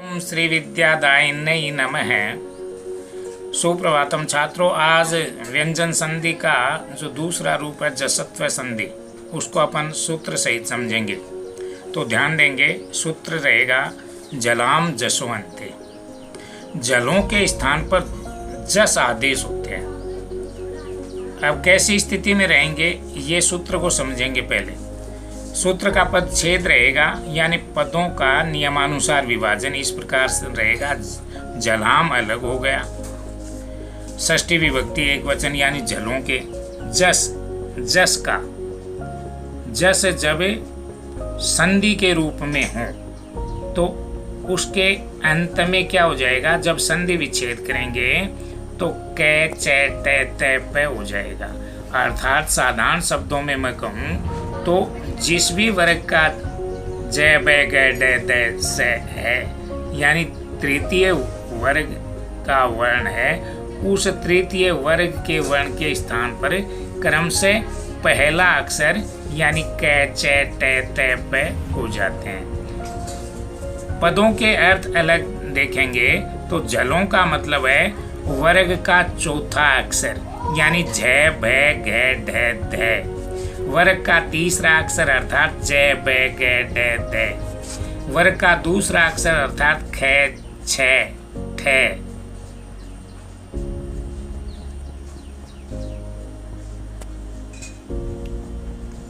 ओम श्री विद्यादायिन्यै नमः। सुप्रभातम छात्रों, आज व्यंजन संधि का जो दूसरा रूप है जसत्व संधि, उसको अपन सूत्र सहित समझेंगे। तो ध्यान देंगे, सूत्र रहेगा जलाम जसवंते। जलों के स्थान पर जस आदेश होते हैं। अब कैसी स्थिति में रहेंगे ये सूत्र को समझेंगे। पहले सूत्र का पद छेद रहेगा, यानी पदों का नियमानुसार विभाजन इस प्रकार से रहेगा। जलाम अलग हो गया, षष्ठी विभक्ति एक वचन यानी जलों के। जस, जस का जस जब संधि के रूप में हो तो उसके अंत में क्या हो जाएगा, जब संधि विच्छेद करेंगे तो कै चे टे ते पे हो जाएगा। अर्थात साधारण शब्दों में मैं कहूँ तो जिस भी वर्ग का जय बै गै डे दे से है, यानी तृतीय वर्ग का वर्ण है, उस तृतीय वर्ग के वर्ण के स्थान पर क्रम से पहला अक्षर यानी कै चे टे ते पे हो जाते हैं। पदों के अर्थ अलग देखेंगे तो जलों का मतलब है वर्ग का चौथा अक्षर यानी झ भै घै ढै धै। वर्ग का तीसरा अक्षर अर्थात जय बै गै डे दे। वर्ग का दूसरा अक्षर अर्थात खे छे ठे।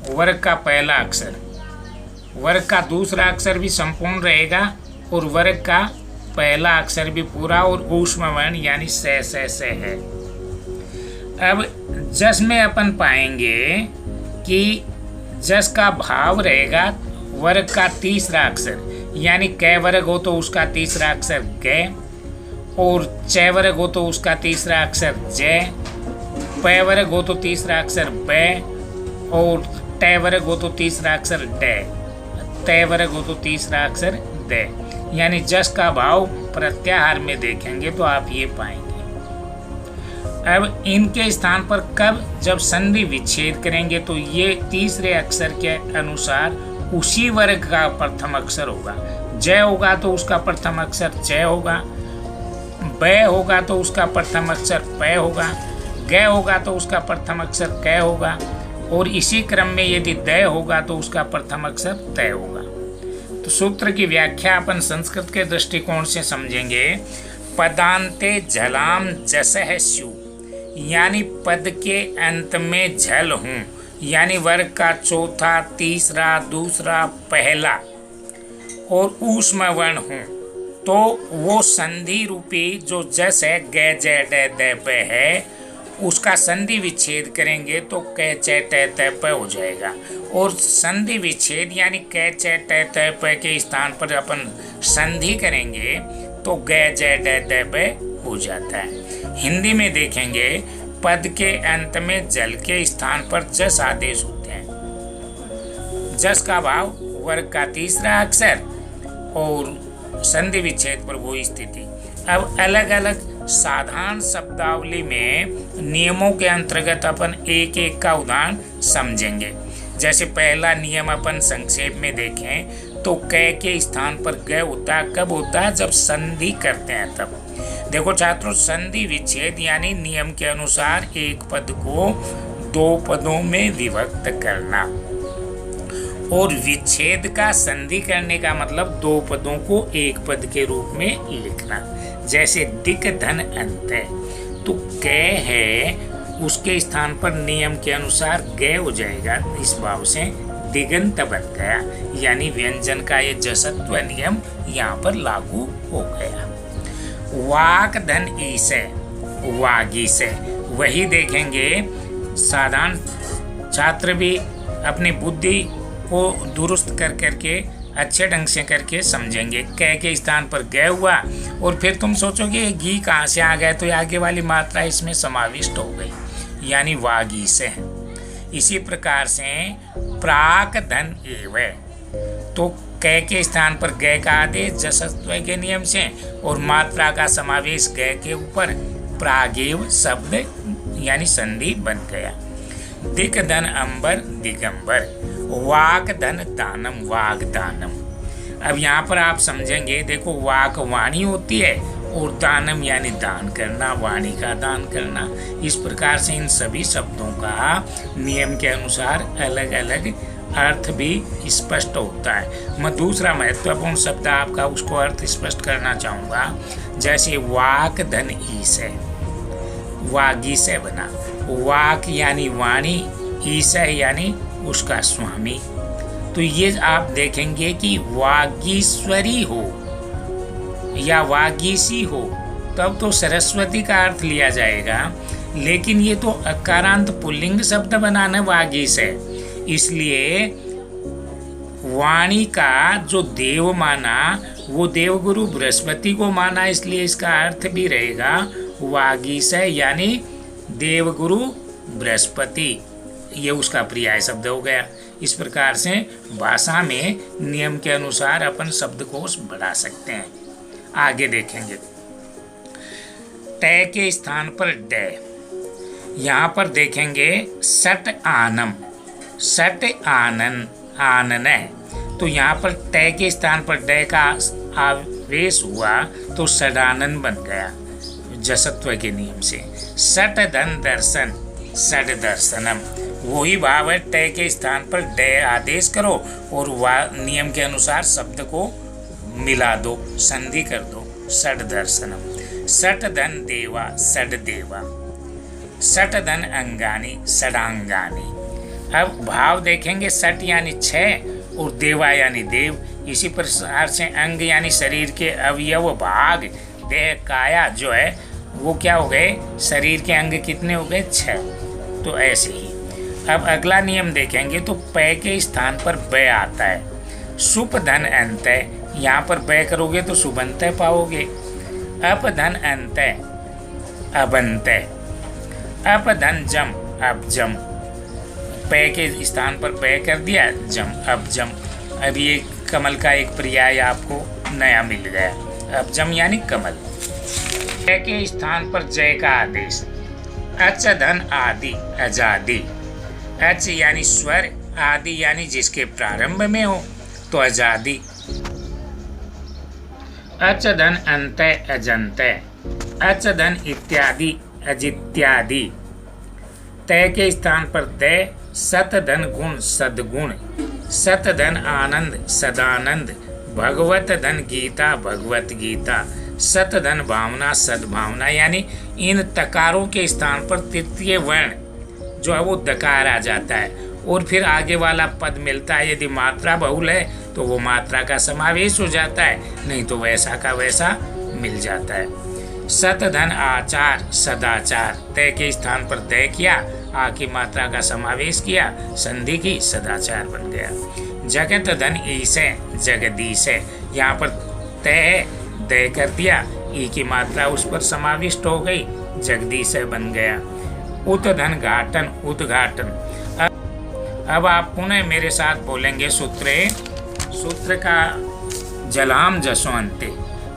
वर्ग का पहला अक्षर, वर्ग का दूसरा अक्षर भी संपूर्ण रहेगा और वर्ग का पहला अक्षर भी पूरा और ऊष्म वर्ण यानी से है। अब जस में अपन पाएंगे कि जस का भाव रहेगा वर्ग का तीसरा अक्षर, यानी कै वर्ग हो तो उसका तीसरा अक्षर कै, और च वर्ग हो तो उसका तीसरा अक्षर जय, पै वर्ग हो तो तीसरा अक्षर बै, और टे वर्ग हो तो तीसरा अक्षर डे, ते वर्ग हो तो तीसरा अक्षर दे। यानी जस का भाव प्रत्याहार में देखेंगे तो आप ये पाएंगे। अब इनके स्थान पर कब, जब संधि विच्छेद करेंगे तो ये तीसरे अक्षर के अनुसार उसी वर्ग का प्रथम अक्षर होगा। जय होगा तो उसका प्रथम अक्षर जय होगा, बै होगा तो उसका प्रथम अक्षर पै होगा, गै होगा तो उसका प्रथम अक्षर कै होगा, और इसी क्रम में यदि दय होगा तो उसका प्रथम अक्षर तय होगा। तो सूत्र की व्याख्या अपन संस्कृत के दृष्टिकोण से समझेंगे। पदांते झलाम जसह स्यु, यानी पद के अंत में झल हूँ, यानी वर्ग का चौथा, तीसरा, दूसरा, पहला और ऊष्म वर्ण हूँ, तो वो संधि रूपी जो जस है गे जय डे दे पे है, उसका संधि विच्छेद करेंगे तो कै चे टे ते पे हो जाएगा। और संधि विच्छेद यानी कै चे टे ते पे के स्थान पर अपन संधि करेंगे तो गे जय डे दे पे हो जाता है। हिंदी में देखेंगे पद के अंत में जल के स्थान पर जस आदेश होते हैं। जस का भाव वर्ग का तीसरा अक्षर और संधि विच्छेद पर वो स्थिति। अब अलग अलग साधारण शब्दावली में नियमों के अंतर्गत अपन एक एक का उदाहरण समझेंगे। जैसे पहला नियम अपन संक्षेप में देखें तो कै के स्थान पर ग होता है, कब होता है, जब संधि करते हैं तब। देखो छात्रों, संधि विच्छेद यानी नियम के अनुसार एक पद को दो पदों में विभक्त करना, और विच्छेद का संधि करने का मतलब दो पदों को एक पद के रूप में लिखना। जैसे दिक धन अंत है तो कै है, उसके स्थान पर नियम के अनुसार गे हो जाएगा, इस भाव से दिगंत बन गया, यानी व्यंजन का ये जसत्व नियम यहाँ पर लागू हो गया। वाक धन ई से वागी से, वही देखेंगे साधारण छात्र भी अपनी बुद्धि को दुरुस्त कर करके अच्छे ढंग से करके समझेंगे। कै के स्थान पर गए हुआ और फिर तुम सोचोगे घी कहाँ से आ गए, तो आगे वाली मात्रा इसमें समाविष्ट हो गई, यानी वागी से। इसी प्रकार से प्राक धन एव, तो कै के स्थान पर गए का आदेश जसत्व के नियम से, और मात्रा का समावेश गए के ऊपर प्रागेव शब्द यानी संधि बन गया। दिक धन अंबर दिगंबर, वाक धन दानम वागदानम। अब यहाँ पर आप समझेंगे, देखो वाक वाणी होती है और दानम यानी दान करना, वाणी का दान करना। इस प्रकार से इन सभी शब्दों का नियम के अनुसार अलग अलग अर्थ भी स्पष्ट होता है। मैं दूसरा महत्वपूर्ण शब्द आपका उसको अर्थ स्पष्ट करना चाहूँगा। जैसे वाक धन ईस है, वागीस बना, वाक यानी वाणी, ईस यानी उसका स्वामी। तो ये आप देखेंगे कि वागीश्वरी हो या वागीसी हो तब तो सरस्वती का अर्थ लिया जाएगा, लेकिन ये तो अकारांत पुल्लिंग शब्द बनाना वागीस है, इसलिए वाणी का जो देव माना वो देवगुरु बृहस्पति को माना, इसलिए इसका अर्थ भी रहेगा वागीस यानी देवगुरु बृहस्पति। ये उसका पर्याय शब्द हो गया। इस प्रकार से भाषा में नियम के अनुसार अपन शब्दकोश बढ़ा सकते हैं। आगे देखेंगे, ट के स्थान पर ड, यहाँ पर देखेंगे सट आनम, सट आनन, आनन है। तो यहाँ पर ट के स्थान पर ड का आवेश हुआ तो सडानन बन गया जसत्व के नियम से। सट धन दर्शन, सड दर्शनम, वही भाव है। ट के स्थान पर ड आदेश करो और नियम के अनुसार शब्द को मिला दो, संधि कर दो, सड दर्शनम। सट धन देवा, सड देवा। सट धन अंगानी, सडांगानी। अब भाव देखेंगे, सट यानी छह और देवा यानी देव। इसी प्रकार से अंग यानी शरीर के अवयव भाग, देह काया जो है वो क्या हो गए, शरीर के अंग कितने हो गए, 6। तो ऐसे ही अब अगला नियम देखेंगे तो प के स्थान पर ब आता है। सुप धन अंत, यहाँ पर ब करोगे तो सुबंत पाओगे। अप धन अंत, अबंत। अप धन जम, अब जम। प के स्थान पर प कर दिया, जम, अब जम। अब ये कमल का एक पर्याय आपको नया मिल गया, अब जम यानी कमल। प के स्थान पर जय का आदेश। अच धन आदि, आजादी। अच यानी स्वर, आदि यानी जिसके प्रारंभ में हो तो आजादी। अच धन अंत, अजंत। अच धन इत्यादि, अजित्यादि। तय के स्थान पर दय, सत धन गुण, सदगुण। सत धन आनंद, सदानंद। भगवत धन गीता, भगवत गीता। सत धन भावना, सद्भावना। यानी इन तकारों के स्थान पर तृतीय वर्ण जो है वो दकार आ जाता है और फिर आगे वाला पद मिलता है। यदि मात्रा बहुल है तो वो मात्रा का समावेश हो जाता है, नहीं तो वैसा का वैसा मिल जाता है। सत धन आचार, सदाचार। तय के स्थान पर तय किया, आ की मात्रा का समावेश किया, संधि की, सदाचार बन गया। जगत धन ईसे, जगदीश है। यहाँ पर तय दय कर दिया, ई की मात्रा उस पर समाविष्ट हो गई, जगदीश बन गया। उत धन घाटन, उद्घाटन। अब आप पुनः मेरे साथ बोलेंगे सूत्रे। सूत्र का जलाम जसवंते,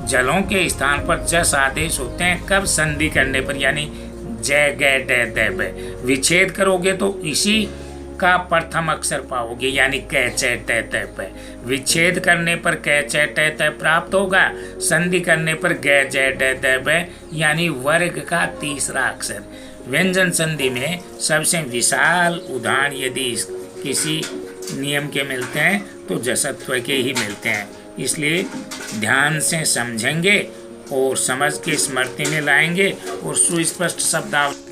जलों के स्थान पर जस आदेश होते हैं कब, संधि करने पर, यानी जय गय डय दय बय। विच्छेद करोगे तो इसी का प्रथम अक्षर पाओगे, यानी कै चय टय तय पय। विच्छेद करने पर कै चय टय तय प्राप्त होगा, संधि करने पर गय जय डय दय बय, यानी वर्ग का तीसरा अक्षर। व्यंजन संधि में सबसे विशाल उदाहरण यदि किसी नियम के मिलते हैं तो जसत्व के ही मिलते हैं, इसलिए ध्यान से समझेंगे और समझ के स्मृति में लाएंगे और सुस्पष्ट शब्दावली